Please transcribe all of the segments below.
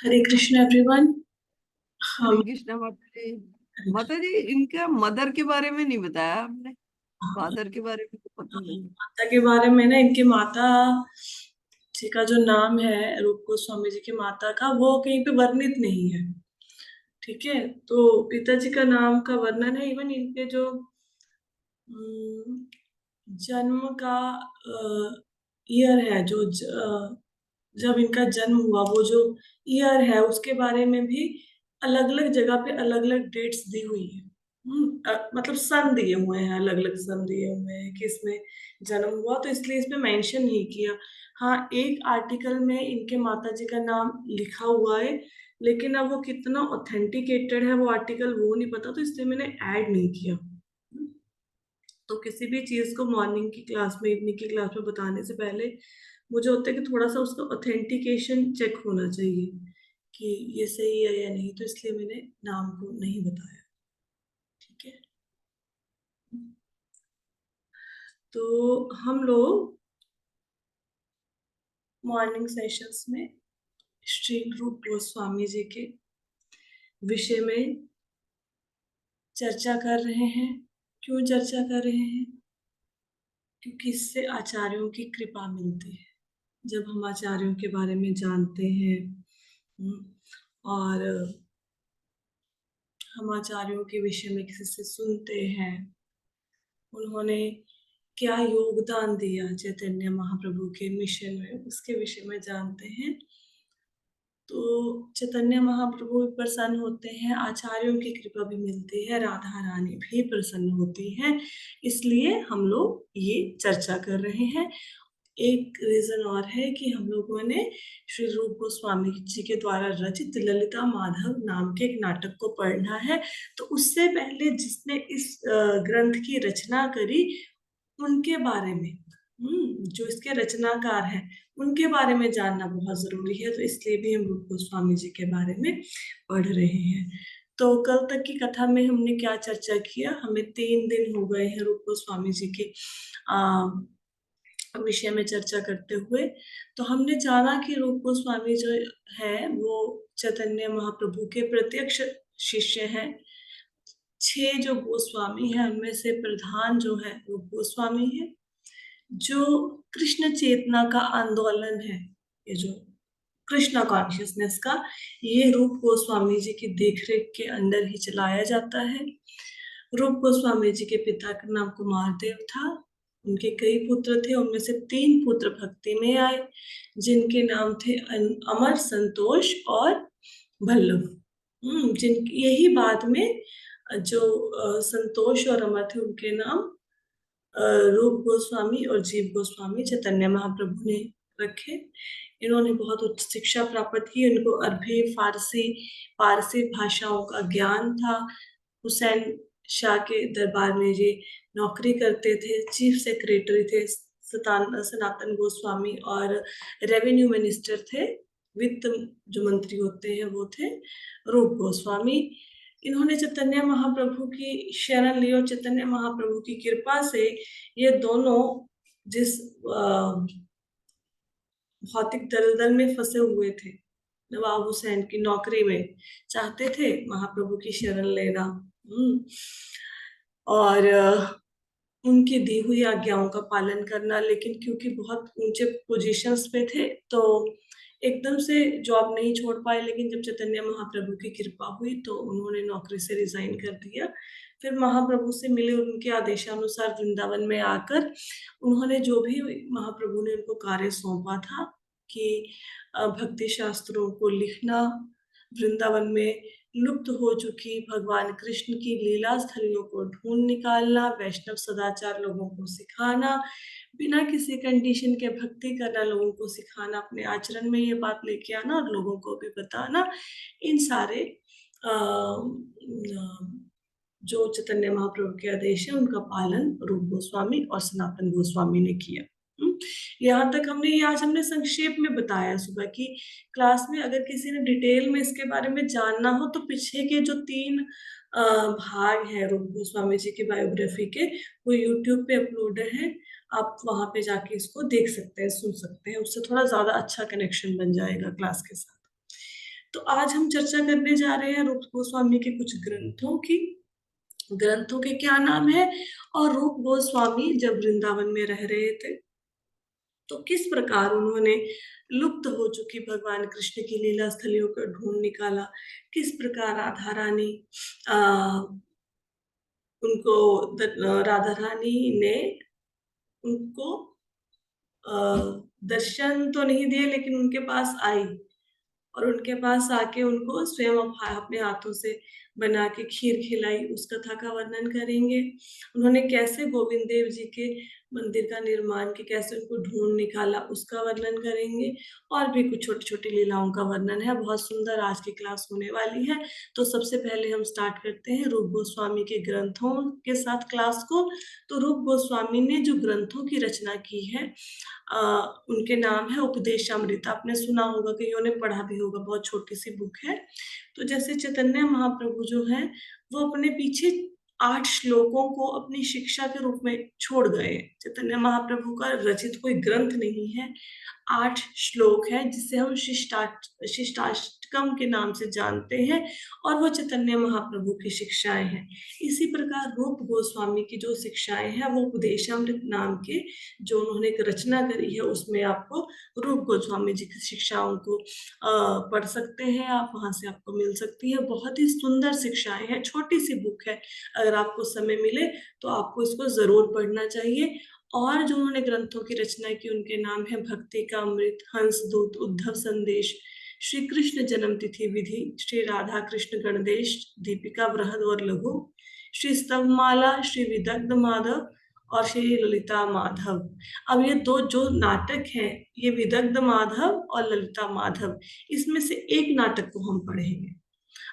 हरे Krishna everyone. हम हरे कृष्णा माता जी। माता जी, इनका मदर के बारे में नहीं बताया आपने। फादर के बारे में तो पता नहीं। माता के बारे में ना, इनके माता जी का जो नाम है रूप गोस्वामी जी की माता का, वो कहीं पे वर्णित नहीं है। ठीक है। तो पिताजी का नाम का वर्णन है, इवन इनके जो जन्म का ईयर है, जब इनका जन्म हुआ वो जो ईयर है उसके बारे में भी अलग अलग जगह पे अलग अलग डेट्स दी हुई है। मतलब सन दिए हुए हैं, अलग अलग सन दिए हुए हैं कि इसमें जन्म हुआ, तो इसलिए इसमें मेंशन नहीं किया। हाँ, एक आर्टिकल में इनके माता जी का नाम लिखा हुआ है, लेकिन अब वो कितना ऑथेंटिकेटेड है वो आर्टिकल वो नहीं पता, तो इसलिए मैंने ऐड नहीं किया। तो किसी भी चीज को मॉर्निंग की क्लास में, इवनिंग की क्लास में बताने से पहले मुझे होता है कि थोड़ा सा उसका ऑथेंटिकेशन चेक होना चाहिए कि ये सही है या नहीं, तो इसलिए मैंने नाम को नहीं बताया। ठीक है। तो हम लोग मॉर्निंग सेशंस में श्री रूप गोस्वामी जी के विषय में चर्चा कर रहे हैं। क्यों चर्चा कर रहे हैं? क्योंकि इससे आचार्यों की कृपा मिलती है। जब हम आचार्यों के बारे में जानते हैं, और हम आचार्यों के विषय में किसी से सुनते हैं, उन्होंने क्या योगदान दिया चैतन्य महाप्रभु के मिशन में, उसके विषय में जानते हैं, तो चैतन्य महाप्रभु भी प्रसन्न होते हैं, आचार्यों की कृपा भी मिलती है, राधा रानी भी प्रसन्न होती हैं। इसलिए हम लोग ये चर्चा कर रहे हैं। एक रीजन और है कि हम लोगों ने श्री रूप गोस्वामी जी के द्वारा रचित ललिता माधव नाम के एक नाटक को पढ़ना है। तो उससे पहले जिसने इस ग्रंथ की रचना करी, उनके बारे में, जो इसके रचनाकार हैं, उनके बारे में जानना बहुत जरूरी है। तो इसलिए भी हम रूप गोस्वामी जी के बारे में पढ़ रहे हैं। तो कल तक की कथा में हमने क्या चर्चा किया? हमें 3 दिन हो गए हैं रूप गोस्वामी जी के विषय में चर्चा करते हुए। तो हमने जाना कि रूप गोस्वामी जो है वो चैतन्य महाप्रभु के प्रत्यक्ष शिष्य हैं। 6 जो गोस्वामी हैं उनमें से प्रधान जो है रूप गोस्वामी है। जो कृष्ण चेतना का आंदोलन है, ये जो कृष्णा कॉन्शियसनेस का, ये रूप गोस्वामी जी की देखरेख के अंदर ही चलाया जाता है। रूप गोस्वामी जी के पिता का नाम कुमारदेव था। उनके कई पुत्र थे, उनमें से 3 पुत्र भक्ति में आए, जिनके नाम थे अमर, संतोष और वल्लभ। जिन यही बाद में जो संतोष और अमर थे, उनके नाम रूप गोस्वामी और जीव गोस्वामी चैतन्य महाप्रभु ने रखे। इन्होंने बहुत उच्च शिक्षा प्राप्त की। इनको अरबी, फारसी, पारसी भाषाओं का ज्ञान था। हुसैन शाह के दरबार में ये नौकरी करते थे, चीफ सेक्रेटरी थे। सनातन गोस्वामी और रेवेन्यू मिनिस्टर थे, वित्त जो मंत्री होते हैं वो थे रूप गोस्वामी। इन्होंने चैतन्य महाप्रभु की शरण ली, और चैतन्य महाप्रभु की कृपा से ये दोनों जिस भौतिक दलदल में फंसे हुए थे, नवाब हुसैन की नौकरी में, चाहते थे महाप्रभु की शरण लेना, और उनकी दी हुई आज्ञाओं का पालन करना। लेकिन क्योंकि बहुत ऊंचे पोजीशंस पे थे, तो एकदम से जॉब नहीं छोड़ पाए। लेकिन जब चैतन्य महाप्रभु की कृपा हुई तो उन्होंने नौकरी से रिजाइन कर दिया। फिर महाप्रभु से मिले, उनके आदेशानुसार वृंदावन में आकर उन्होंने जो भी महाप्रभु ने उनको कार्य सौंपा था कि भक्ति शास्त्रों को लिखना, वृंदावन में लुप्त हो चुकी भगवान कृष्ण की लीला स्थलियों को ढूंढ निकालना, वैष्णव सदाचार लोगों को सिखाना, बिना किसी कंडीशन के भक्ति करना लोगों को सिखाना, अपने आचरण में ये बात लेके आना और लोगों को भी बताना, इन सारे जो चैतन्य महाप्रभु के आदेश है उनका पालन रूप गोस्वामी और सनातन गोस्वामी ने किया। यहाँ तक हमने ये आज हमने संक्षेप में बताया सुबह की क्लास में। अगर किसी ने डिटेल में इसके बारे में जानना हो तो पीछे के जो 3 भाग हैं रूप गोस्वामी जी की बायोग्राफी के, वो यूट्यूब पे अपलोडेड है। आप वहां पे जाके इसको देख सकते हैं, सुन सकते हैं, उससे थोड़ा ज्यादा अच्छा कनेक्शन बन जाएगा क्लास के साथ। तो आज हम चर्चा करने जा रहे हैं रूप गोस्वामी के कुछ ग्रंथों की। ग्रंथों के क्या नाम है और रूप गोस्वामी जब वृंदावन में रह रहे थे तो किस प्रकार उन्होंने लुप्त हो चुकी भगवान कृष्ण की लीला स्थलियों का ढूंढ निकाला, किस प्रकार राधा रानी आ, उनको राधा रानी ने उनको अ, दर्शन तो नहीं दिए लेकिन उनके पास आई और उनके पास आके उनको स्वयं अपने हाथों से बना के खीर खिलाई, उस कथा का वर्णन करेंगे। उन्होंने कैसे गोविंद देव जी के मंदिर का निर्माण किया, कैसे उनको ढूंढ निकाला, उसका वर्णन करेंगे। और भी कुछ छोटी छोटी लीलाओं का वर्णन है, बहुत सुंदर आज की क्लास होने वाली है। तो सबसे पहले हम स्टार्ट करते हैं रूप गोस्वामी के ग्रंथों के साथ क्लास को। तो रूप गोस्वामी ने जो ग्रंथों की रचना की है उनके नाम है उपदेशामृत। आपने सुना होगा, कईयों ने पढ़ा भी होगा, बहुत छोटी सी बुक है। तो जैसे चैतन्य महाप्रभु जो है वो अपने पीछे 8 श्लोकों को अपनी शिक्षा के रूप में छोड़ गए। चैतन्य महाप्रभु का रचित कोई ग्रंथ नहीं है, 8 श्लोक है जिसे हम शिष्टाष्टकम के नाम से जानते हैं और वो चैतन्य महाप्रभु की शिक्षाएं हैं। इसी प्रकार रूप गोस्वामी की जो शिक्षाएं हैं वो उपदेशामृत नाम के जो उन्होंने एक रचना करी है उसमें आपको रूप गोस्वामी जी की शिक्षाओं को पढ़ सकते हैं आप, वहां से आपको मिल सकती है। बहुत ही सुंदर शिक्षाएं हैं, छोटी सी बुक है, अगर आपको समय मिले तो आपको इसको जरूर पढ़ना चाहिए। और जो उन्होंने ग्रंथों की रचना की उनके नाम है भक्ति का अमृत, हंस दूत, उद्धव संदेश, श्री कृष्ण जन्म तिथि विधि, श्री राधा कृष्ण गणदेश, दीपिका बृहद और लघु, श्री स्तवमाला, श्री विदग्ध माधव और श्री ललिता माधव। अब ये दो जो नाटक हैं, ये विदग्ध माधव और ललिता माधव, इसमें से एक नाटक को हम पढ़ेंगे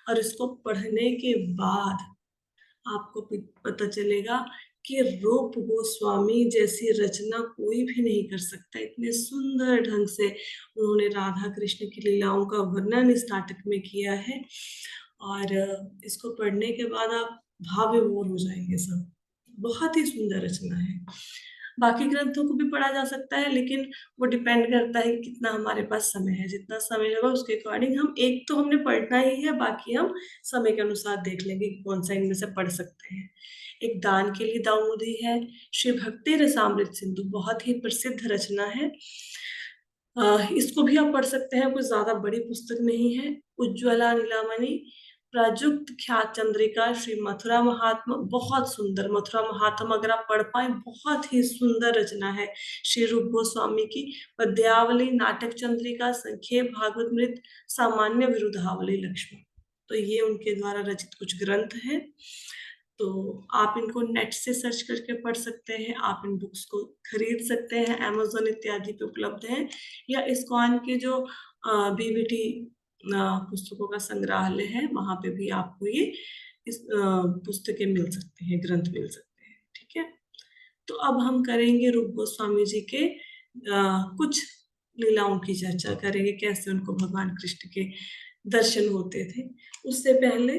और इसको पढ़ने के बाद आपको पता चलेगा कि रूप गोस्वामी जैसी रचना कोई भी नहीं कर सकता। इतने सुंदर ढंग से उन्होंने राधा कृष्ण की लीलाओं का वर्णन इस नाटक में किया है और इसको पढ़ने के बाद आप भाव विभोर हो जाएंगे सब। बहुत ही सुंदर रचना है। बाकी ग्रंथों को भी पढ़ा जा सकता है लेकिन वो डिपेंड करता है कि कितना हमारे पास समय है। जितना समय होगा उसके अकॉर्डिंग हम एक तो हमने पढ़ना ही है, बाकी हम समय के अनुसार देख लेंगे कि कौन सा इनमें से पढ़ सकते हैं। एक दान के लिए दाऊदी है, श्री भक्ति रसामृत सिंधु, बहुत ही प्रसिद्ध रचना है। इसको भी आप पढ़ सकते हैं, कोई ज्यादा बड़ी पुस्तक नहीं है। उज्ज्वला नीलामणि, प्राजुक्त ख्यात चंद्रिका, श्री मथुरा महात्मा, बहुत सुंदर मथुरा महात्मा अगर आप पढ़ पाए, बहुत ही सुंदर रचना है श्री रूप गोस्वामी की। पद्यावली, नाटक चंद्रिका, संक्षेप भागवत मृत, सामान्य विरुद्धावली लक्ष्मण, तो ये उनके द्वारा रचित कुछ ग्रंथ हैं। तो आप इनको नेट से सर्च करके पढ़ सकते हैं, आप इन बुक्स को खरीद सकते हैं, अमेजोन इत्यादि पे उपलब्ध हैं, या इस्कॉन के जो बीबीटी पुस्तकों का संग्रहालय है वहां पे भी आपको ये इस पुस्तकें मिल सकते हैं, ग्रंथ मिल सकते हैं। ठीक है, तो अब हम करेंगे रूप गोस्वामी जी के कुछ लीलाओं की चर्चा करेंगे, कैसे उनको भगवान कृष्ण के दर्शन होते थे। उससे पहले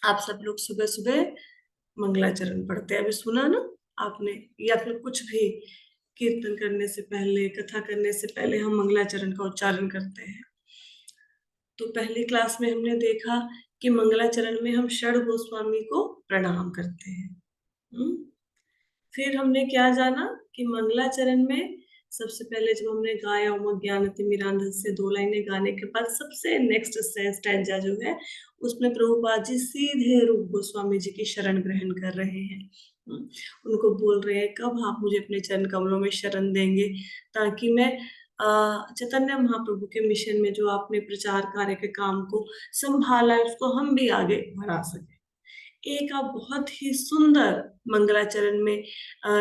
आप सब लोग सुबह सुबह मंगलाचरण पढ़ते हैं, अभी सुना ना आपने, या फिर कुछ भी कीर्तन करने से पहले, कथा करने से पहले हम मंगलाचरण का उच्चारण करते हैं। तो पहली क्लास में हमने देखा कि मंगलाचरण में हम षड गोस्वामी को प्रणाम करते हैं। फिर हमने क्या जाना कि मंगलाचरण में सबसे पहले जब हमने गाया ओम ज्ञानतिमिरांधस्य से 2 लाइनें गाने के बाद सबसे नेक्स्ट स्टैंजा जो है उसमें प्रभुपाद जी सीधे रूप गोस्वामी जी की शरण ग्रहण कर रहे हैं। उनको बोल रहे हैं कब आप मुझे अपने चरण कमलों में शरण देंगे ताकि मैं चैतन्य महाप्रभु के मिशन में जो आपने प्रचार कार्य के काम को संभाला है उसको हम भी आगे बढ़ा सके। एक आप बहुत ही सुंदर मंगलाचरण में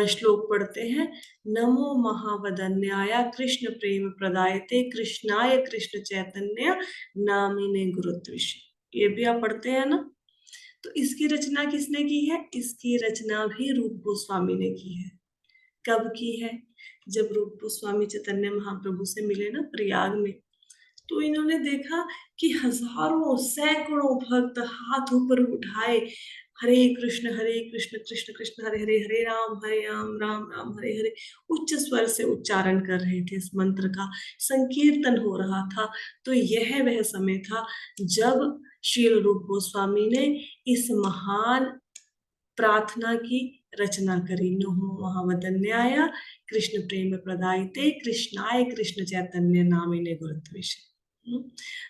श्लोक पढ़ते हैं, नमो महावदन्याय कृष्ण प्रेम प्रदायते कृष्णाय कृष्ण चैतन्य नामिने गुरुत्विष, ये भी आप पढ़ते हैं ना। तो इसकी रचना किसने की है? इसकी रचना भी रूप गोस्वामी ने की है। कब की है? जब रूप गोस्वामी चैतन्य महाप्रभु से मिले ना प्रयाग में, तो इन्होंने देखा कि हजारों सैकड़ों भक्त हाथ ऊपर उठाए हरे कृष्ण कृष्ण कृष्ण हरे हरे, हरे राम राम राम हरे हरे उच्च स्वर से उच्चारण कर रहे थे। इस मंत्र का संकीर्तन हो रहा था। तो यह वह समय था जब श्रील रूप गोस्वामी ने इस महान प्रार्थना की रचना करी। नमो महावदन्याय कृष्ण प्रेम प्रदायते कृष्णाय कृष्ण चैतन्य नामिने गुरुत्वेश।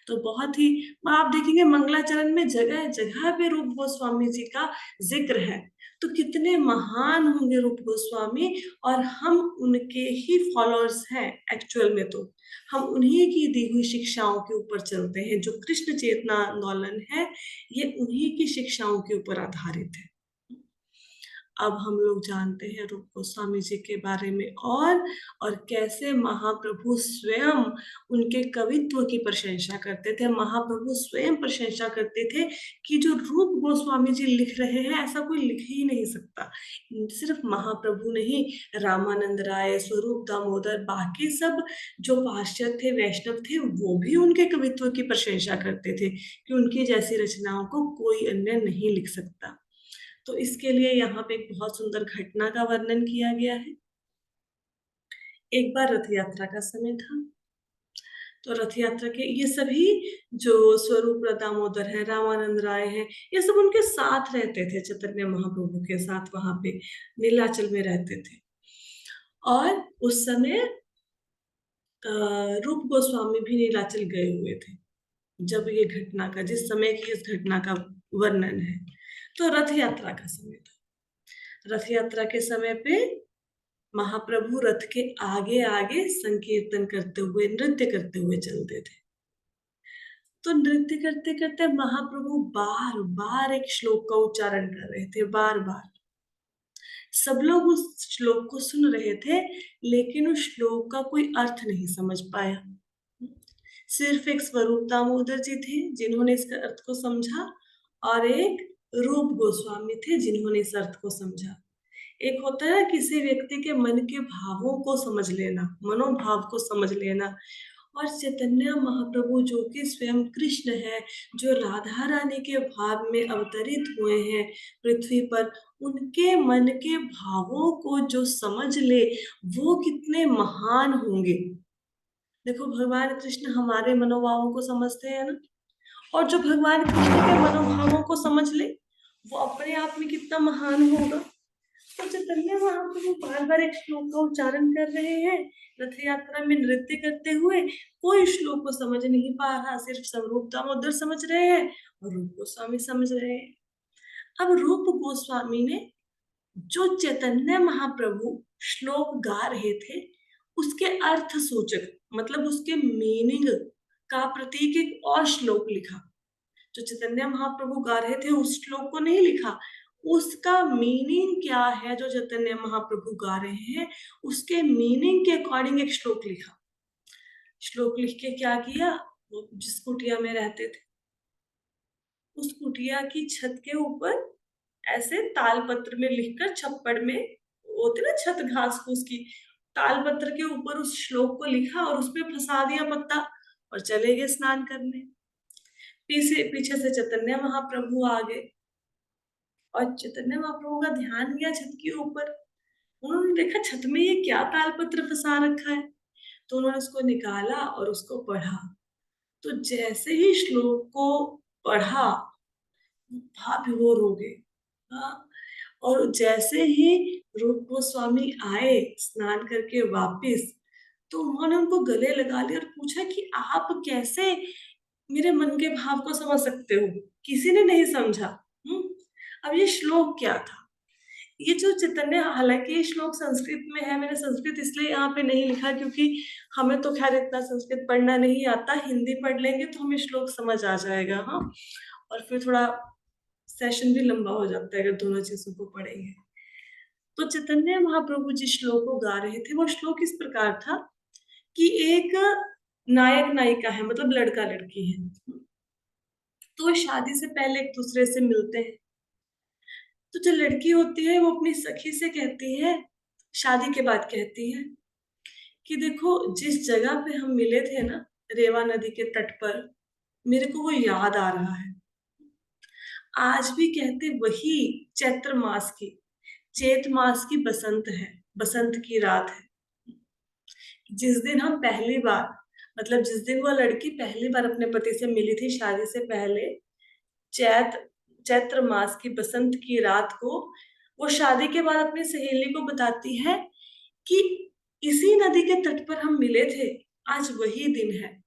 तो बहुत ही आप देखेंगे मंगलाचरण में जगह जगह पे रूप गोस्वामी जी का जिक्र है। तो कितने महान होंगे रूप गोस्वामी, और हम उनके ही फॉलोअर्स हैं एक्चुअल में। तो हम उन्हीं की दी हुई शिक्षाओं के ऊपर चलते हैं। जो कृष्ण चेतना आंदोलन है, ये उन्हीं की शिक्षाओं के ऊपर आधारित है। अब हम लोग जानते हैं रूप गोस्वामी जी के बारे में, और कैसे महाप्रभु स्वयं उनके कवित्व की प्रशंसा करते थे। महाप्रभु स्वयं प्रशंसा करते थे कि जो रूप गोस्वामी जी लिख रहे हैं, ऐसा कोई लिख ही नहीं सकता। सिर्फ महाप्रभु नहीं, रामानंद राय, स्वरूप दामोदर, बाकी सब जो पाश्चात्य थे, वैष्णव थे, वो भी उनके कवित्व की प्रशंसा करते थे कि उनकी जैसी रचनाओं को कोई अन्य नहीं लिख सकता। तो इसके लिए यहाँ पे एक बहुत सुंदर घटना का वर्णन किया गया है। एक बार रथ यात्रा का समय था। तो रथ यात्रा के ये सभी जो स्वरूप दामोदर है, रामानंद राय है, ये सब उनके साथ रहते थे, चैतन्य महाप्रभु के साथ वहां पे नीलाचल में रहते थे। और उस समय रूप गोस्वामी भी नीलाचल गए हुए थे जब ये घटना का, जिस समय की इस घटना का वर्णन है। तो रथ यात्रा का समय था। रथ यात्रा के समय पे महाप्रभु रथ के आगे आगे संकीर्तन करते हुए, नृत्य करते हुए चलते थे। तो नृत्य करते करते महाप्रभु बार बार एक श्लोक का उच्चारण कर रहे थे, बार बार। सब लोग उस श्लोक को सुन रहे थे, लेकिन उस श्लोक का कोई अर्थ नहीं समझ पाया। सिर्फ एक स्वरूप दामोदर जी थे जिन्होंने इसका अर्थ को समझा, और एक रूप गोस्वामी थे जिन्होंने इस अर्थ को समझा। एक होता है किसी व्यक्ति के मन के भावों को समझ लेना, मनोभाव को समझ लेना। और चैतन्य महाप्रभु जो कि स्वयं कृष्ण है, जो राधा रानी के भाव में अवतरित हुए हैं पृथ्वी पर, उनके मन के भावों को जो समझ ले, वो कितने महान होंगे। देखो, भगवान कृष्ण हमारे मनोभावों को समझते हैं ना, और जो भगवान कृष्ण के मनोभावों को समझ ले, वो अपने आप में कितना महान होगा। तो चैतन्य महाप्रभु बार बार एक श्लोक का उच्चारण कर रहे हैं रथ यात्रा में नृत्य करते हुए। कोई श्लोक को समझ नहीं पा रहा, सिर्फ स्वरूप दामोदर समझ रहे हैं और रूप गोस्वामी समझ रहे हैं। अब रूप गोस्वामी ने जो चैतन्य महाप्रभु श्लोक गा रहे थे, उसके अर्थ सूचक, मतलब उसके मीनिंग का प्रतीक एक और श्लोक लिखा। जो चैतन्य महाप्रभु गा रहे थे उस श्लोक को नहीं लिखा, उसका मीनिंग क्या है जो चैतन्य महाप्रभु गा रहे हैं, उसके मीनिंग के अकॉर्डिंग एक श्लोक लिखा। श्लोक लिख के क्या किया, वो जिस कुटिया में रहते थे, उस कुटिया की छत के ऊपर ऐसे तालपत्र में लिखकर, छप्पड़ में होती ना छत घास फूस की, तालपत्र के ऊपर उस श्लोक को लिखा और उसमें फंसा दिया पत्ता, और चले गए स्नान करने। पीछे पीछे से चैतन्य महाप्रभु आ गए, और चैतन्य महाप्रभु का ध्यान गया छत के ऊपर। उन्होंने देखा छत में ये क्या तालपत्र फंसा रखा है। तो उन्होंने उसको निकाला और उसको पढ़ा। तो जैसे ही श्लोक को पढ़ा, भाव विभोर हो गए। हाँ, और जैसे ही रूप गोस्वामी आए स्नान करके वापिस, तो उन्होंने उनको गले लगा लिया और पूछा कि आप कैसे मेरे मन के भाव को समझ सकते हो। किसी ने नहीं समझा। अब ये श्लोक क्या था, ये जो चैतन्य, हालांकि ये श्लोक संस्कृत में है, मैंने संस्कृत इसलिए यहाँ पे नहीं लिखा क्योंकि हमें तो खैर इतना संस्कृत पढ़ना नहीं आता, हिंदी पढ़ लेंगे तो हमें श्लोक समझ आ जाएगा। हाँ, और फिर थोड़ा सेशन भी लंबा हो जाता है अगर दोनों चीजों को पढ़ेंगे। तो चैतन्य महाप्रभु जिस श्लोक को गा रहे थे, वो श्लोक इस प्रकार था कि एक नायक नायिका है, मतलब लड़का लड़की है, तो शादी से पहले एक दूसरे से मिलते हैं। तो जो लड़की होती है वो अपनी सखी से कहती है, शादी के बाद कहती है कि देखो, जिस जगह पे हम मिले थे ना, रेवा नदी के तट पर, मेरे को वो याद आ रहा है। आज भी कहते वही चैत्र मास की, चैत मास की बसंत है, बसंत की रात है। जिस दिन हम पहली बार, मतलब जिस दिन वो लड़की पहली बार अपने पति से मिली थी शादी से पहले, चैत चैत्र मास की बसंत की रात को वो शादी के बाद अपनी सहेली को बताती है कि इसी नदी के तट पर हम मिले थे, आज वही दिन है।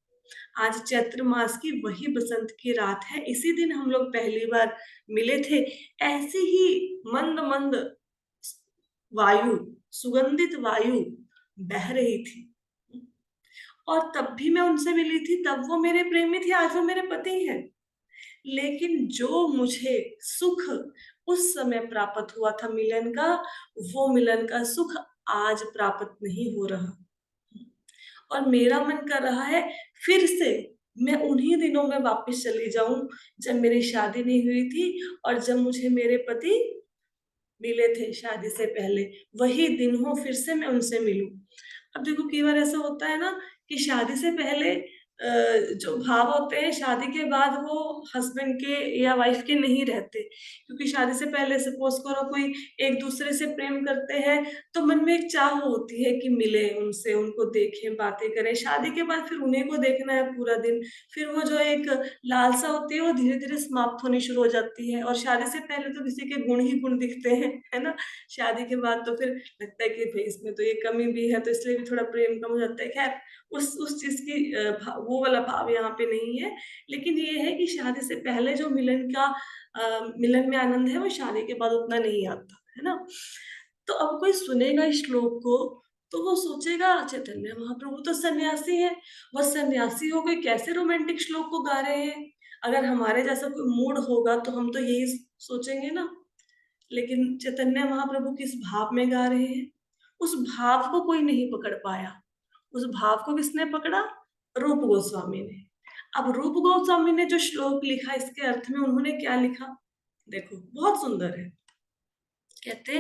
आज चैत्र मास की वही बसंत की रात है, इसी दिन हम लोग पहली बार मिले थे। ऐसी ही मंद मंद वायु, सुगंधित वायु बह रही थी, और तब भी मैं उनसे मिली थी, तब वो मेरे प्रेमी थे, आज वो मेरे पति हैं। लेकिन जो मुझे सुख उस समय प्राप्त हुआ था मिलन का, वो मिलन का सुख आज प्राप्त नहीं हो रहा। और मेरा मन कर रहा है फिर से मैं उन्हीं दिनों में वापस चली जाऊं जब मेरी शादी नहीं हुई थी और जब मुझे मेरे पति मिले थे शादी से पहले, वही दिन हो फिर से मैं उनसे मिलूं। अब देखो कई बार ऐसा होता है ना कि शादी से पहले जो भाव होते हैं शादी के बाद वो हस्बैंड के या वाइफ के नहीं रहते, क्योंकि शादी से पहले सपोज करो कोई एक दूसरे से प्रेम करते हैं तो मन में एक चाह होती है कि मिले उनसे, उनको देखें, बातें करें। शादी के बाद फिर उन्हीं को देखना है पूरा दिन, फिर वो जो एक लालसा होती है वो धीरे धीरे समाप्त होनी शुरू हो जाती है। और शादी से पहले तो किसी के गुण ही गुण दिखते हैं, है ना। शादी के बाद तो फिर लगता है कि भाई इसमें तो ये कमी भी है, तो इसलिए भी थोड़ा प्रेम कम हो जाता है। खैर उस चीज की वो वाला भाव यहाँ पे नहीं है। लेकिन ये है कि शादी से पहले जो मिलन का मिलन में आनंद है वो शादी के बाद उतना नहीं आता, है ना। तो अब कोई सुनेगा इस श्लोक को तो वो सोचेगा चैतन्य महाप्रभु तो सन्यासी है, वो सन्यासी हो गए, कैसे रोमांटिक श्लोक को गा रहे हैं। अगर हमारे जैसा कोई मूड होगा तो हम तो यही सोचेंगे ना। लेकिन चैतन्य महाप्रभु किस भाव में गा रहे हैं, उस भाव को कोई नहीं पकड़ पाया। उस भाव को किसने पकड़ा? रूप गोस्वामी ने। अब रूप गोस्वामी ने जो श्लोक लिखा इसके अर्थ में उन्होंने क्या लिखा, देखो बहुत सुंदर है। कहते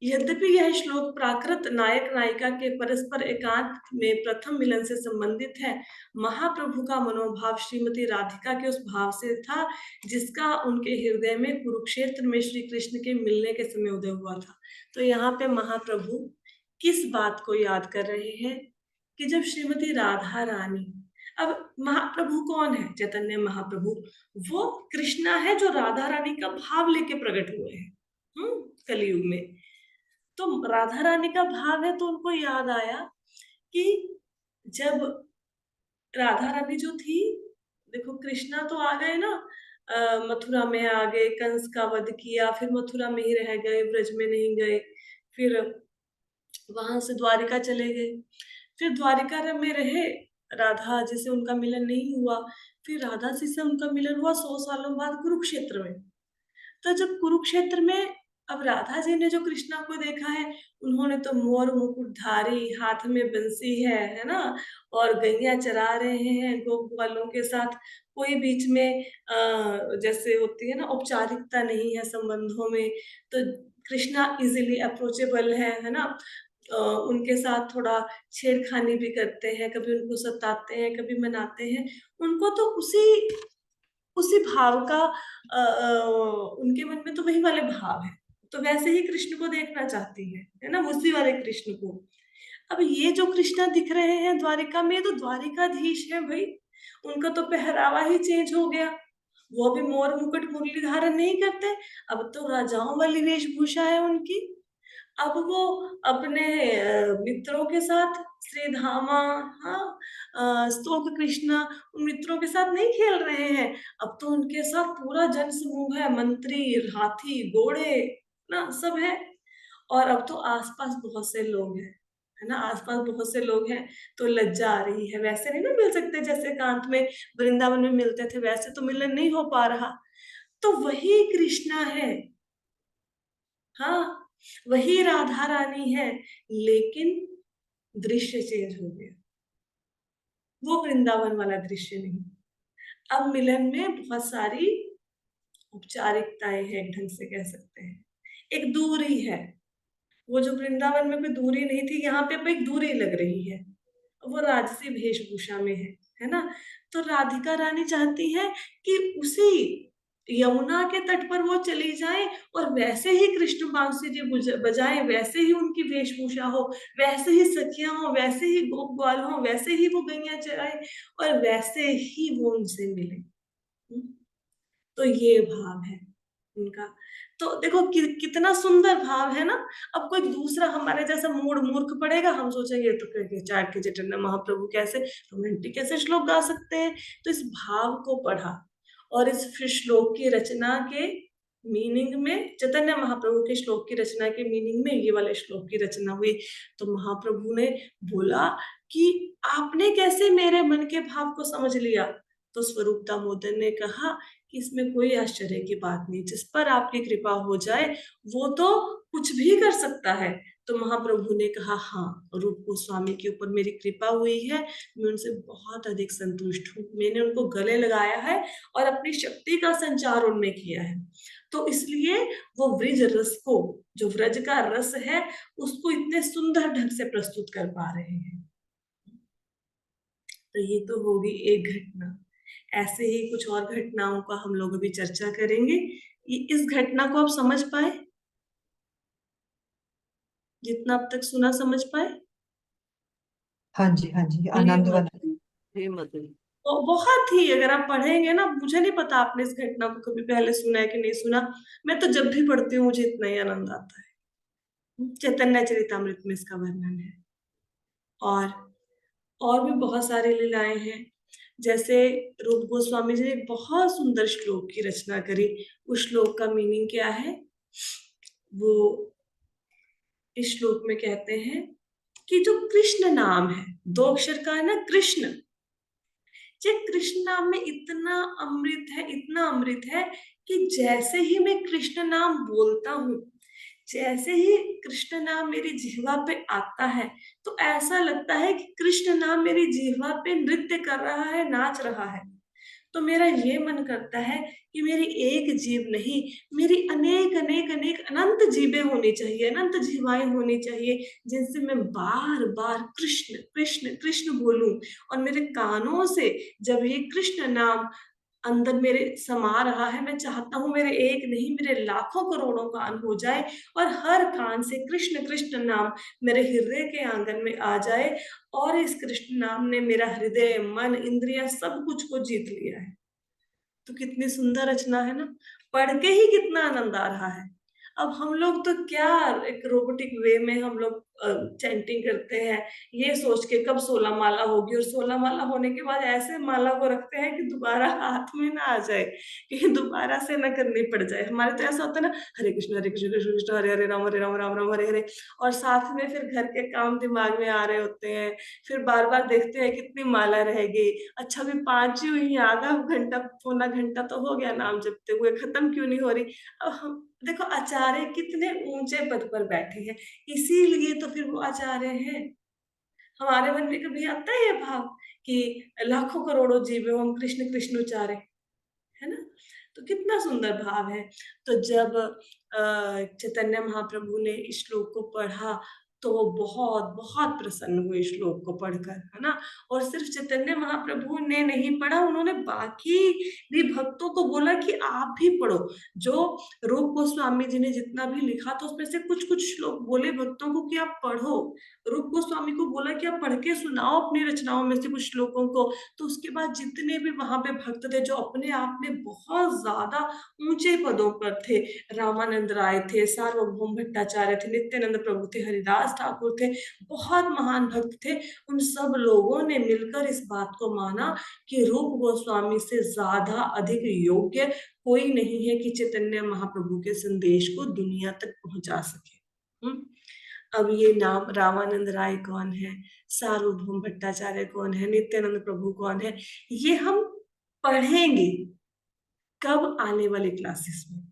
यद्यपि यह श्लोक प्राकृत नायक नायिका के परस्पर एकांत में प्रथम मिलन से संबंधित है, महाप्रभु का मनोभाव श्रीमती राधिका के उस भाव से था जिसका उनके हृदय में कुरुक्षेत्र में श्री कृष्ण के मिलने के समय उदय हुआ था। तो यहाँ पे महाप्रभु किस बात को याद कर रहे हैं कि जब श्रीमती राधा रानी, अब महाप्रभु कौन है? चैतन्य महाप्रभु वो कृष्णा है जो राधा रानी का भाव लेके प्रकट हुए हैं कलयुग में। तो राधा रानी का भाव है तो उनको याद आया कि जब राधा रानी जो थी, देखो कृष्णा तो आ गए ना, मथुरा में आ गए, कंस का वध किया, फिर मथुरा में ही रह गए, ब्रज में नहीं गए, फिर वहां से द्वारिका चले गए, फिर द्वारिका में रहे, राधा जी से उनका मिलन नहीं हुआ, फिर राधा जी से उनका मिलन हुआ 100 सालों बाद कुरुक्षेत्र में। तो जब कुरुक्षेत्र में अब राधा जी ने जो कृष्णा को देखा है, उन्होंने तो मोर मुकुटधारी, हाथ में बंसी है ना, और गैया चरा रहे हैं गोप वालों के साथ। कोई बीच में जैसे होती है ना औपचारिकता नहीं है संबंधों में, तो कृष्णा इजीली अप्रोचेबल है ना। उनके साथ थोड़ा छेड़खानी भी करते हैं, कभी उनको सताते हैं, कभी मनाते हैं। उनको तो उसी उसी भाव का उनके मन में तो वही वाले भाव है, तो वैसे ही कृष्ण को देखना चाहती है ना, उसी वाले कृष्ण को। अब ये जो कृष्णा दिख रहे हैं द्वारिका में, तो द्वारिकाधीश है भाई, उनका तो पहरावा ही चेंज हो गया। वो भी मोर मुकुट मुरली धारण नहीं करते, अब तो राजाओं वाली वेशभूषा है उनकी। अब वो अपने मित्रों के साथ श्रीधामा, हाँ, स्तोक कृष्णा, उन मित्रों के साथ नहीं खेल रहे हैं। अब तो उनके साथ पूरा जन समूह है, मंत्री, हाथी, घोड़े ना सब है। और अब तो आसपास बहुत से लोग हैं, है ना, आसपास बहुत से लोग हैं, तो लज्जा आ रही है। वैसे नहीं ना मिल सकते जैसे एकांत में वृंदावन में मिलते थे, वैसे तो मिलन नहीं हो पा रहा। तो वही कृष्णा है, हाँ, वही राधा रानी है, लेकिन दृश्य चेंज हो गया। वो वृंदावन वाला दृश्य नहीं। अब मिलन में बहुत सारी औपचारिकताएं हैं, एक ढंग से कह सकते हैं, एक दूरी है। वो जो वृंदावन में कोई दूरी नहीं थी, यहाँ पे अब एक दूरी लग रही है। वो राजसी वेशभूषा में है ना। तो राधिका रानी चाहती है कि उसी यमुना के तट पर वो चली जाएं और वैसे ही कृष्ण बांसुरी जी बजाएं, वैसे ही उनकी वेशभूषा हो, वैसे ही सखियां हो, वैसे ही गोप ग्वाल हो, वैसे ही वो गैया चराए और वैसे ही वो उनसे मिले। तो ये भाव है उनका। तो देखो कितना सुंदर भाव है ना। अब कोई दूसरा हमारे जैसा मूर्ख पड़ेगा, हम सोचेंगे तो चाट के चैतन्य महाप्रभु कैसे रोमांटिक कैसे श्लोक गा सकते हैं। तो इस भाव को पढ़ा और इस फिर श्लोक की रचना के मीनिंग में, चैतन्य महाप्रभु के श्लोक की रचना के मीनिंग में ये वाले श्लोक की रचना हुई। तो महाप्रभु ने बोला कि आपने कैसे मेरे मन के भाव को समझ लिया। तो स्वरूप दामोदर ने कहा कि इसमें कोई आश्चर्य की बात नहीं, जिस पर आपकी कृपा हो जाए वो तो कुछ भी कर सकता है। तो महाप्रभु ने कहा, हाँ, रूप गोस्वामी के ऊपर मेरी कृपा हुई है, मैं उनसे बहुत अधिक संतुष्ट हूँ। मैंने उनको गले लगाया है और अपनी शक्ति का संचार उनमें किया है। तो इसलिए वो व्रज रस को, जो व्रज का रस है, उसको इतने सुंदर ढंग से प्रस्तुत कर पा रहे हैं। तो ये तो होगी एक घटना। ऐसे ही कुछ और घटनाओं का हम लोग अभी चर्चा करेंगे। इस घटना को आप समझ पाए? जितना अब तक सुना समझ पाए? हाँ जी, हाँ जी, हे आनंद वन। माता दी, हे माता दी। तो बहुत ही, अगर आप पढ़ेंगे ना, मुझे नहीं पता आपने इस घटना को कभी पहले सुना है कि नहीं सुना। मैं तो जब भी पढ़ती हूँ मुझे इतना ही आनंद आता है। चैतन्य चरितामृत में इसका वर्णन है। और और भी बहुत सारी लीलाएं हैं। जैसे रूप गोस्वामी जी ने एक बहुत सुंदर श्लोक की रचना करी। उस श्लोक का मीनिंग क्या है? वो इस श्लोक में कहते हैं कि जो कृष्ण नाम है, 2 अक्षर का है ना, कृष्ण। ये कृष्ण नाम में इतना अमृत है, इतना अमृत है कि जैसे ही मैं कृष्ण नाम बोलता हूँ, जैसे ही कृष्ण नाम मेरी जिह्वा पे आता है, तो ऐसा लगता है कि कृष्ण नाम मेरी जिह्वा पे नृत्य कर रहा है, नाच रहा है। तो मेरा ये मन करता है कि मेरी एक जीभ नहीं, मेरी अनेक अनेक अनेक अनंत जीभें होनी चाहिए, अनंत जीवाएं होनी चाहिए, जिनसे मैं बार बार कृष्ण कृष्ण कृष्ण बोलूं। और मेरे कानों से जब ये कृष्ण नाम अंदर मेरे समा रहा है, मैं चाहता हूँ मेरे एक नहीं, मेरे लाखों करोड़ों कान हो जाए और हर कान से कृष्ण कृष्ण नाम मेरे हृदय के आंगन में आ जाए। और इस कृष्ण नाम ने मेरा हृदय, मन, इंद्रियां सब कुछ को जीत लिया है। तो कितनी सुंदर रचना है ना। पढ़ के ही कितना आनंद आ रहा है। अब हम लोग तो क्या, एक रोबोटिक वे में हम लोग चैंटिंग करते हैं, ये सोच के कब 16 माला होगी, और 16 माला होने के बाद ऐसे माला को रखते हैं कि दोबारा हाथ में ना आ जाए, कि दोबारा से ना करनी पड़ जाए। हमारे तो ऐसा होता है ना, हरे कृष्ण कृष्ण कृष्ण हरे हरे राम राम राम हरे हरे। और साथ में फिर घर के काम दिमाग में आ रहे होते हैं, फिर बार बार देखते हैं कितनी माला रह गई, अच्छा भी 5 ही हुई हैं, आधा घंटा पौना घंटा तो हो गया नाम जपते हुए, खत्म क्यों नहीं हो रही। अब हम देखो, आचार्य कितने ऊंचे पद पर बैठे हैं, इसीलिए तो फिर वो आचार्य हैं। हमारे मन में कभी आता है ये भाव कि लाखों करोड़ों जीव हम कृष्ण कृष्ण उच्चारे, है ना। तो कितना सुंदर भाव है। तो जब चैतन्य महाप्रभु ने इस श्लोक को पढ़ा, तो वो बहुत बहुत प्रसन्न हुए श्लोक को पढ़कर, है ना। और सिर्फ चैतन्य महाप्रभु ने नहीं पढ़ा, उन्होंने बाकी भी भक्तों को बोला कि आप भी पढ़ो। जो रूप गोस्वामी जी ने जितना भी लिखा था उसमें से कुछ कुछ श्लोक बोले भक्तों को कि आप पढ़ो। रूप गोस्वामी को बोला कि आप पढ़ के सुनाओ अपनी रचनाओं में से कुछ श्लोकों को। तो उसके बाद जितने भी वहां पे भक्त थे, जो अपने आप में बहुत ज्यादा ऊंचे पदों पर थे, रामानंद राय थे, सार्वभौम भट्टाचार्य थे, नित्यानंद प्रभु थे, हरिदास ठाकुर थे, बहुत महान भक्त थे, उन सब लोगों ने मिलकर इस बात को माना कि रूप गोस्वामी से ज्यादा अधिक योग्य कोई नहीं है कि चैतन्य महाप्रभु के संदेश को दुनिया तक पहुंचा सके। अब ये नाम रामानंद राय कौन है, सार्वभौम भट्टाचार्य कौन है, नित्यानंद प्रभु कौन है, ये हम पढ़ेंगे कब, आने वाली क्लासेस में।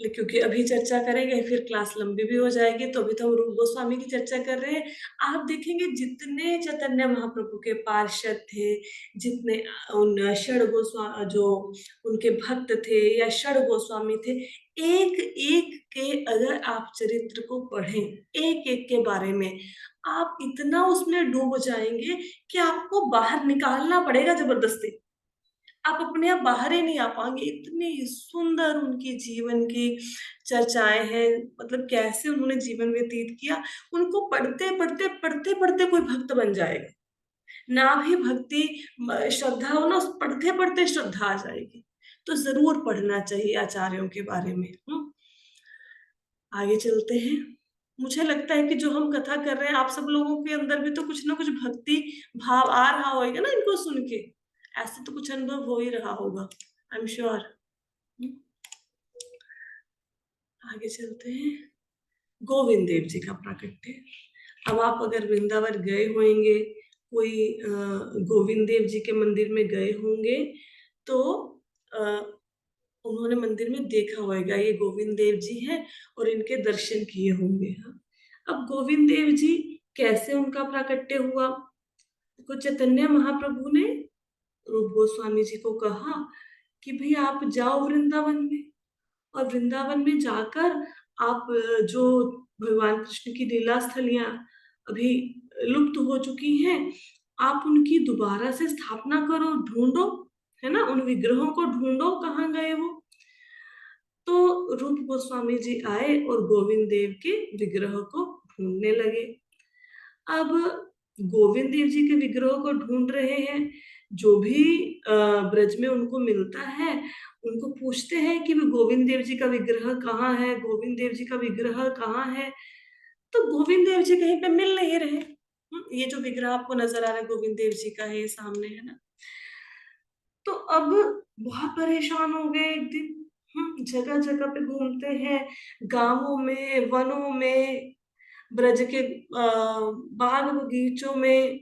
क्योंकि अभी चर्चा करेंगे फिर क्लास लंबी भी हो जाएगी, तो अभी तो हम रूप गोस्वामी की चर्चा कर रहे हैं। आप देखेंगे जितने चैतन्य महाप्रभु के पार्षद थे, जितने उन षड गोस्वामी जो उनके भक्त थे या षड गोस्वामी थे, एक एक के अगर आप चरित्र को पढ़ें, एक एक के बारे में, आप इतना उसमें डूब जाएंगे कि आपको बाहर निकालना पड़ेगा जबरदस्ती। आप अपने आप बाहर ही नहीं आ पाएंगे, इतनी सुंदर उनकी जीवन की चर्चाएं हैं, मतलब कैसे उन्होंने जीवन व्यतीत किया। उनको पढ़ते पढ़ते पढ़ते पढ़ते कोई भक्त बन जाएगा, ना भी भक्ति श्रद्धा हो ना, पढ़ते पढ़ते श्रद्धा आ जाएगी। तो जरूर पढ़ना चाहिए आचार्यों के बारे में। आगे चलते हैं। मुझे लगता है कि जो हम कथा कर रहे हैं, आप सब लोगों के अंदर भी तो कुछ ना कुछ भक्ति भाव आ रहा होगा ना इनको सुन के, ऐसे तो कुछ अनुभव हो ही रहा होगा, आई एम श्योर। आगे चलते हैं। गोविंद देव जी का प्राकट्य। अब आप अगर वृंदावन गए होंगे, कोई गोविंद देव जी के मंदिर में गए होंगे, तो उन्होंने मंदिर में देखा होगा ये गोविंद देव जी हैं और इनके दर्शन किए होंगे। हाँ, अब गोविंद देव जी कैसे उनका प्राकट्य हुआ? तो चैतन्य महाप्रभु ने रूप गोस्वामी जी को कहा कि भाई आप जाओ वृंदावन में, और वृंदावन में जाकर आप जो भगवान कृष्ण की लीला स्थलियां अभी लुप्त हो चुकी हैं, आप उनकी दोबारा से स्थापना करो, ढूंढो, है ना, उन विग्रहों को ढूंढो कहाँ गए वो। तो रूप गोस्वामी जी आए और गोविंद देव के विग्रह को ढूंढने लगे। अब गोविंद देव जी के विग्रह को ढूंढ रहे हैं, जो भी ब्रज में उनको मिलता है उनको पूछते हैं कि गोविंद देव जी का विग्रह कहाँ है, गोविंद देव जी का विग्रह कहाँ है। तो गोविंद देव जी कहीं पे मिल नहीं रहे। ये जो विग्रह आपको नजर आ रहा है गोविंद देव जी का है, ये सामने है ना। तो अब बहुत परेशान हो गए एक दिन। जगह जगह पे घूमते हैं, गांवों में, वनों में, ब्रज के बाग बगीचों में,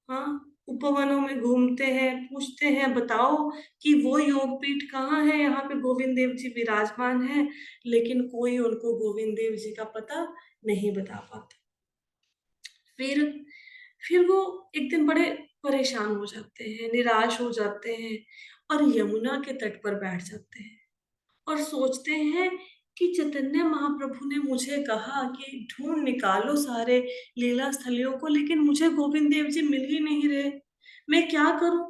हाँ, उपवनों में घूमते हैं, पूछते हैं बताओ कि वो योगपीठ कहाँ है, यहाँ पे गोविंद देव जी विराजमान है। लेकिन कोई उनको गोविंद देव जी का पता नहीं बता पाता। फिर फिर वो एक दिन बड़े परेशान हो जाते हैं, निराश हो जाते हैं, और यमुना के तट पर बैठ जाते हैं और सोचते हैं कि चैतन्य महाप्रभु ने मुझे कहा कि ढूंढ निकालो सारे लीला स्थलियों को, लेकिन मुझे गोविंद देव जी मिल ही नहीं रहे, मैं क्या करूं।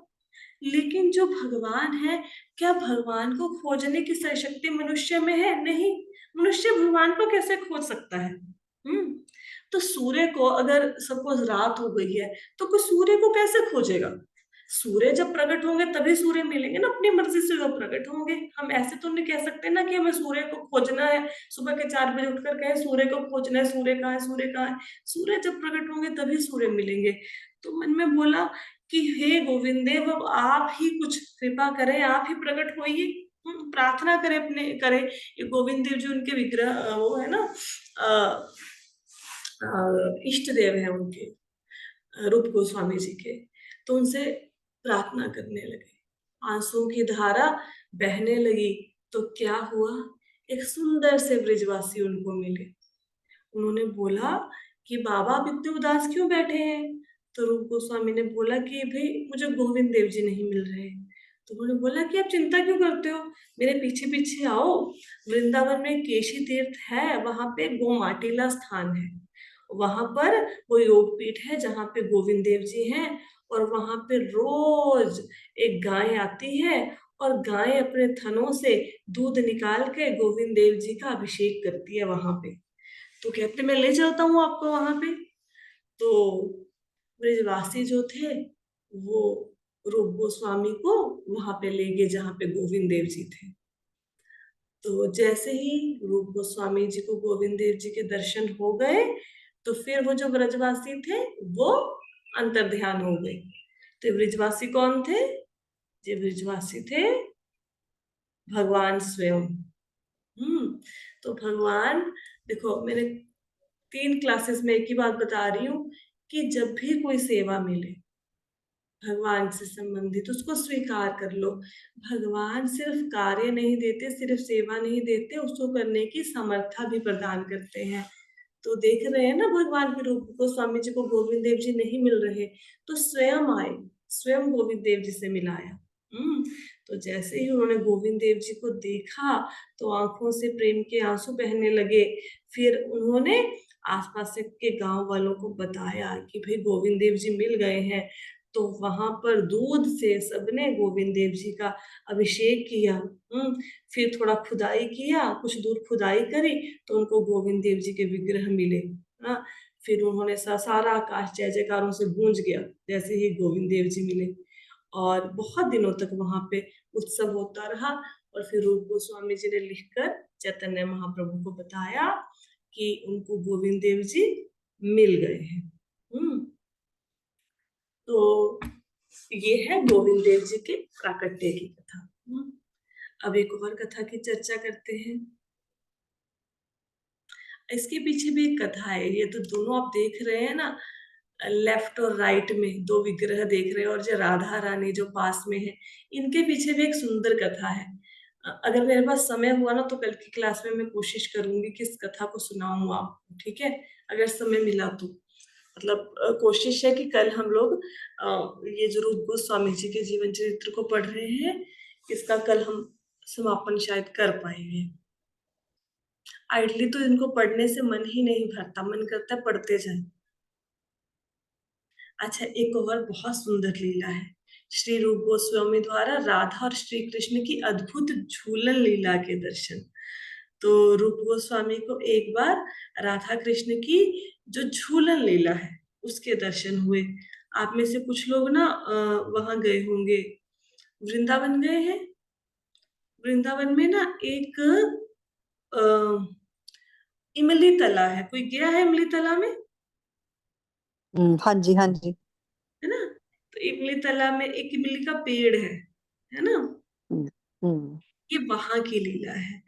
लेकिन जो भगवान है, क्या भगवान को खोजने की शक्ति मनुष्य में है? नहीं, मनुष्य भगवान को कैसे खोज सकता है? तो सूर्य को, अगर सपोज रात हो गई है, तो कोई सूर्य को कैसे खोजेगा? सूर्य जब प्रकट होंगे तभी सूर्य मिलेंगे ना, अपनी मर्जी से जब प्रकट होंगे। हम ऐसे तो नहीं कह सकते ना कि हमें सूर्य को खोजना है, सुबह के 4 बजे उठकर कहें सूर्य को खोजना है, सूर्य कहाँ है, सूर्य कहाँ है। सूर्य जब प्रकट होंगे तभी सूर्य मिलेंगे। तो मन में बोला कि हे गोविंद देव, अब आप ही कुछ कृपा करें, आप ही प्रकट होइए। प्रार्थना करें, अपने करें। ये गोविंद देव जी उनके विग्रह वो है ना, इष्ट देव है उनके, रूप गोस्वामी जी के। तो उनसे प्रार्थना करने लगे, आंसुओं की धारा बहने लगी। तो क्या हुआ, एक सुंदर से ब्रिजवासी उनको मिले। उन्होंने बोला कि बाबा आप इतने उदास क्यों बैठे हैं? तो रूप गोस्वामी ने बोला कि भाई मुझे गोविंद देव जी नहीं मिल रहे। तो उन्होंने बोला कि आप चिंता क्यों करते हो, मेरे पीछे पीछे आओ, वृंदावन में केशी तीर्थ है, वहां पे गोमाटिला स्थान है, वहां पर वो योगपीठ है जहाँ पे गोविंद देव जी हैं। और वहां पे रोज एक गाय आती है, और गाय अपने थनों से दूध निकाल के गोविंद देव जी का अभिषेक करती है वहां पे। तो कहते मैं ले चलता हूँ आपको वहां पे। तो ब्रिजवासी जो थे वो रूप गोस्वामी को वहां पे ले गए जहाँ पे गोविंद देव जी थे। तो जैसे ही रूप गोस्वामी जी को गोविंद देव जी के दर्शन हो गए, तो फिर वो जो ब्रजवासी थे वो अंतर्ध्यान हो गए। तो ब्रिजवासी कौन थे? ये ब्रिजवासी थे भगवान स्वयं। तो भगवान, देखो मैंने 3 क्लासेस में एक ही बात बता रही हूँ कि जब भी कोई सेवा मिले भगवान से संबंधित, उसको स्वीकार कर लो। भगवान सिर्फ कार्य नहीं देते, सिर्फ सेवा नहीं देते, उसको करने की समर्था भी प्रदान करते हैं। तो देख रहे हैं ना, भगवान के रूप को, स्वामी जी को गोविंद देव जी नहीं मिल रहे, तो स्वयं आए, स्वयं गोविंद देव जी से मिलाया। तो जैसे ही उन्होंने गोविंद देव जी को देखा तो आंखों से प्रेम के आंसू बहने लगे। फिर उन्होंने आसपास के गांव वालों को बताया कि भाई गोविंद देव जी मिल गए हैं। तो वहां पर दूध से सबने गोविंद देव जी का अभिषेक किया। फिर थोड़ा खुदाई किया, कुछ दूर खुदाई करी तो उनको गोविंद देव जी के विग्रह मिले। हाँ, फिर उन्होंने सारा आकाश जय जयकारों से गूंज गया जैसे ही गोविंद देव जी मिले, और बहुत दिनों तक वहां पे उत्सव होता रहा। और फिर रूप गोस्वामी जी ने लिखकर चैतन्य महाप्रभु को बताया कि उनको गोविंद देव जी मिल गए हैं। तो ये है गोविंद देव जी के प्राकट्य की कथा। अब एक और कथा की चर्चा करते हैं। इसके पीछे भी एक कथा है। ये तो दोनों आप देख रहे हैं ना, लेफ्ट और राइट में दो विग्रह देख रहे हैं, और जो राधा रानी जो पास में है, इनके पीछे भी एक सुंदर कथा है। अगर मेरे पास समय हुआ ना तो कल की क्लास में मैं कोशिश करूंगी कि इस कथा को सुनाऊं आपको, ठीक है? अगर समय मिला तो मतलब कोशिश है कि कल हम लोग ये जो रूप गोस्वामी जी के जीवन चरित्र को पढ़ रहे हैं, इसका कल हम समापन शायद कर पाएंगे। आइडली तो इनको पढ़ने से मन ही नहीं भरता, मन करता है पढ़ते जाए। अच्छा, एक और बहुत सुंदर लीला है श्री रूप गोस्वामी द्वारा राधा और श्री कृष्ण की अद्भुत झूलन लीला के दर्शन। तो रूप गोस्वामी को एक बार राधा कृष्ण की जो झूलन लीला है उसके दर्शन हुए। आप में से कुछ लोग ना वहां गए होंगे, वृंदावन गए हैं। वृंदावन में ना एक इमली तला है। कोई गया है इमली तला में? हाँ जी, हाँ जी। है ना? तो इमली तला में एक इमली का पेड़ है ना? हम्म, हम्म, ये वहां की लीला है।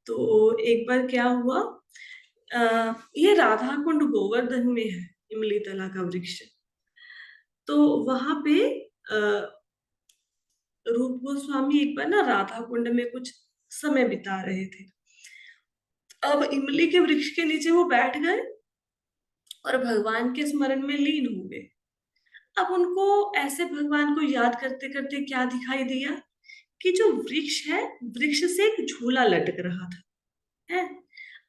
तो एक बार क्या हुआ, ये राधा कुंड गोवर्धन में है इमली तला का वृक्ष। तो वहां पे रूप गोस्वामी एक बार ना राधा कुंड में कुछ समय बिता रहे थे। अब इमली के वृक्ष के नीचे वो बैठ गए और भगवान के स्मरण में लीन हो गए। अब उनको ऐसे भगवान को याद करते करते क्या दिखाई दिया कि जो वृक्ष है, वृक्ष से एक झूला लटक रहा था है।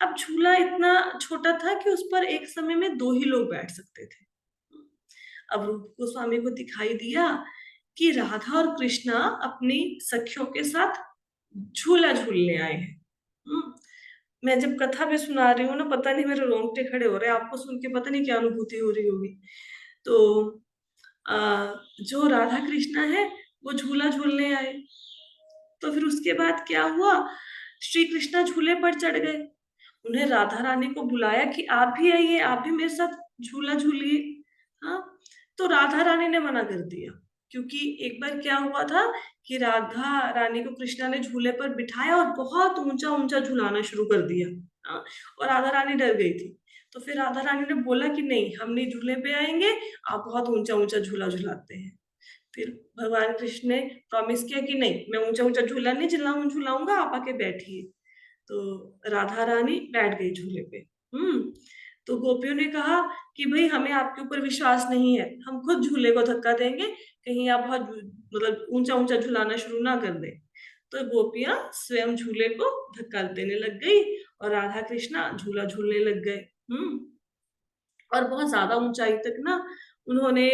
अब झूला इतना छोटा था कि उस पर एक समय में दो ही लोग बैठ सकते थे। अब रूप गोस्वामी को दिखाई दिया कि राधा और कृष्णा अपनी सखियों के साथ झूला झूलने आए हैं। मैं जब कथा भी सुना रही हूँ ना, पता नहीं मेरे रोंगटे खड़े हो रहे हैं। आपको सुन के पता नहीं क्या अनुभूति हो रही होगी। तो जो राधा कृष्णा है वो झूला झूलने आए। तो फिर उसके बाद क्या हुआ, श्री कृष्णा झूले पर चढ़ गए। उन्हें राधा रानी को बुलाया कि आप भी आइए, आप भी मेरे साथ झूला झूलिए। हाँ, तो राधा रानी ने मना कर दिया, क्योंकि एक बार क्या हुआ था कि राधा रानी को कृष्णा ने झूले पर बिठाया और बहुत ऊंचा ऊंचा झुलाना शुरू कर दिया। हाँ, और राधा रानी डर गई थी। तो फिर राधा रानी ने बोला कि नहीं, हम नहीं झूले पे आएंगे, आप बहुत ऊंचा ऊंचा झूला झुलाते हैं। फिर भगवान कृष्ण ने प्रॉमिस किया कि नहीं, मैं ऊंचा ऊंचा झूला नहीं झुलाऊंगा, आप आके बैठिए। तो राधा रानी बैठ गई झूले पे। तो गोपियों ने कहा कि भाई हमें आपके ऊपर विश्वास नहीं है, हम खुद झूले को धक्का देंगे, कहीं आप बहुत मतलब ऊंचा ऊंचा झुलाना शुरू ना कर दें। तो गोपियां स्वयं झूले को धक्का देने लग गई और राधा कृष्णा झूला झूलने लग गए। और बहुत ज्यादा ऊंचाई तक ना उन्होंने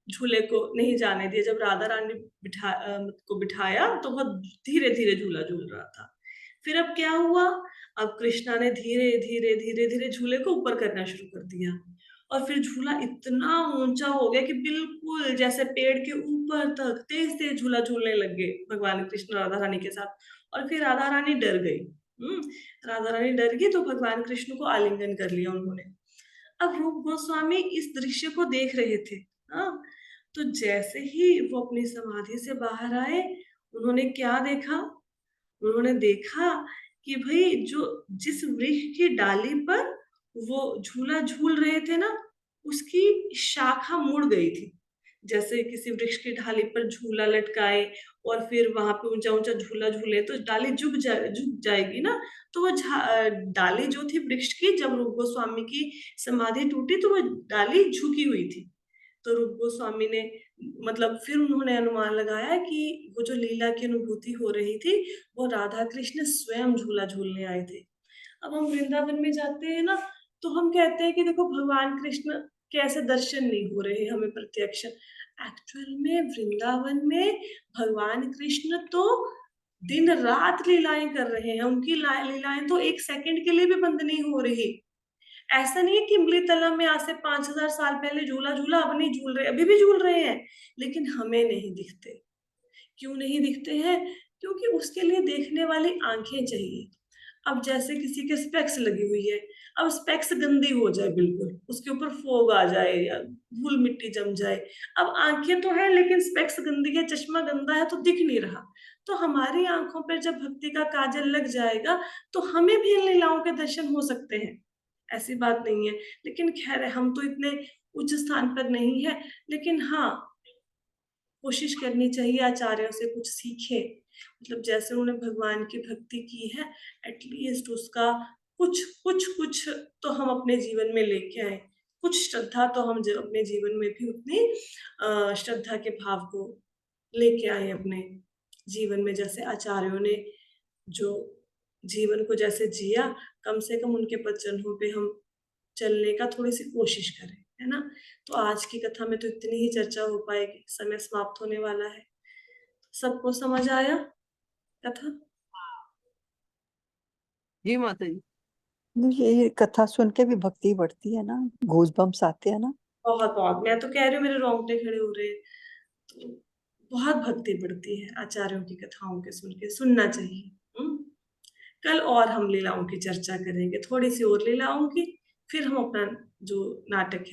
झूले को नहीं जाने दिया। जब राधा रानी को बिठाया तो बहुत धीरे धीरे झूला झूल रहा था। फिर अब क्या हुआ, अब कृष्णा ने धीरे धीरे धीरे धीरे झूले को ऊपर करना शुरू कर दिया, और फिर झूला इतना ऊंचा हो गया कि बिल्कुल जैसे पेड़ के ऊपर तक तेज तेज झूला झूलने लग गए भगवान कृष्ण राधा रानी के साथ। और फिर राधा रानी डर गई। राधा रानी डर गई तो भगवान कृष्ण को आलिंगन कर लिया उन्होंने। अब रूप गोस्वामी इस दृश्य को देख रहे थे। हाँ, तो जैसे ही वो अपनी समाधि से बाहर आए, उन्होंने क्या देखा, उन्होंने देखा कि भाई जो जिस वृक्ष की डाली पर वो झूला झूल रहे थे ना, उसकी शाखा मुड़ गई थी। जैसे किसी वृक्ष की डाली पर झूला लटकाए और फिर वहां पे ऊंचा ऊंचा झूला झूले तो डाली झुक जाएगी ना। तो वो डाली जो थी वृक्ष की, जब रूप गोस्वामी की समाधि टूटी तो वो डाली झुकी हुई थी। तो रूप गोस्वामी ने मतलब फिर उन्होंने अनुमान लगाया कि वो जो लीला की अनुभूति हो रही थी वो राधा कृष्ण स्वयं झूला झूलने आए थे। अब हम वृंदावन में जाते हैं ना, तो हम कहते हैं कि देखो भगवान कृष्ण कैसे दर्शन नहीं हो रहे हमें प्रत्यक्ष। एक्चुअल में वृंदावन में भगवान कृष्ण तो दिन रात लीलाएं कर रहे हैं, उनकी लीलाएं तो एक सेकंड के लिए भी बंद नहीं हो रही। ऐसा नहीं है कि इमली तला में आज से 5000 साल पहले झूला झूला, अब नहीं झूल रहे, अभी भी झूल रहे हैं, लेकिन हमें नहीं दिखते। क्यों नहीं दिखते हैं? क्योंकि उसके लिए देखने वाली आंखें चाहिए। अब जैसे किसी के स्पेक्स लगी हुई है, अब स्पेक्स गंदी हो जाए बिल्कुल, उसके ऊपर फोग आ जाए या धूल मिट्टी जम जाए, अब आंखें तो है लेकिन स्पेक्स गंदी है, चश्मा गंदा है तो दिख नहीं रहा। तो हमारी आंखों पर जब भक्ति का काजल लग जाएगा तो हमें भी इन लीलाओं के दर्शन हो सकते हैं, ऐसी बात नहीं है। लेकिन खैर हम तो इतने उच्च स्थान पर नहीं है, लेकिन हाँ, कोशिश करनी चाहिए आचार्यों से कुछ सीखे। मतलब जैसे उन्होंने भगवान की भक्ति की है, एटलीस्ट उसका कुछ कुछ कुछ तो हम अपने जीवन में लेके आए। कुछ श्रद्धा तो हम अपने जीवन में भी उतनी श्रद्धा के भाव को लेके आए अपने जीवन में, जैसे आचार्यों ने जो जीवन को जैसे जिया, कम से कम उनके वचनों पे हम चलने का थोड़ी सी कोशिश करें, है ना? तो आज की कथा में तो इतनी ही चर्चा हो पाएगी, समय समाप्त होने वाला है। सबको समझ आया कथा? जी माता जी। ये कथा सुन के भी भक्ति बढ़ती है ना, गूज़बम्प्स आते हैं ना। बहुत बहुत, मैं तो कह रही हूँ मेरे रोंगटे खड़े हो रहे हैं। तो बहुत भक्ति बढ़ती है आचार्यों की कथाओं के सुन के, सुनना चाहिए। कल और हम लीलाओं की चर्चा करेंगे, थोड़ी सी और लीलाओं की, फिर हम अपना जो नाटक है